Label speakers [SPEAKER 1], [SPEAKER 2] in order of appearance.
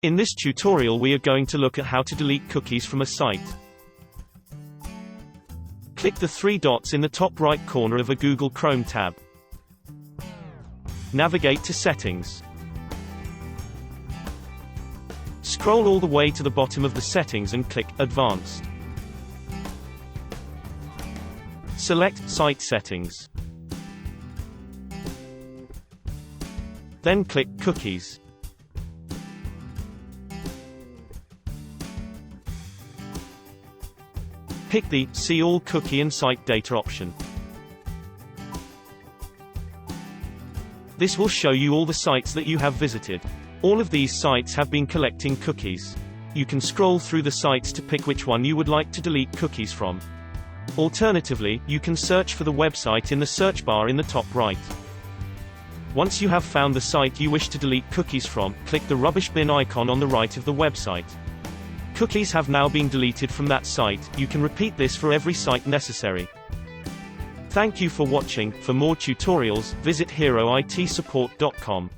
[SPEAKER 1] In this tutorial we are going to look at how to delete cookies from a site. Click the three dots in the top right corner of a Google Chrome tab. Navigate to Settings. Scroll all the way to the bottom of the settings and click Advanced. Select Site Settings. Then click Cookies. Pick the See All Cookie and Site Data option. This will show you all the sites that you have visited. All of these sites have been collecting cookies. You can scroll through the sites to pick which one you would like to delete cookies from. Alternatively, you can search for the website in the search bar in the top right. Once you have found the site you wish to delete cookies from, click the rubbish bin icon on the right of the website. Cookies have now been deleted from that site. You can repeat this for every site necessary. Thank you for watching. For more tutorials, visit heroitsupport.com.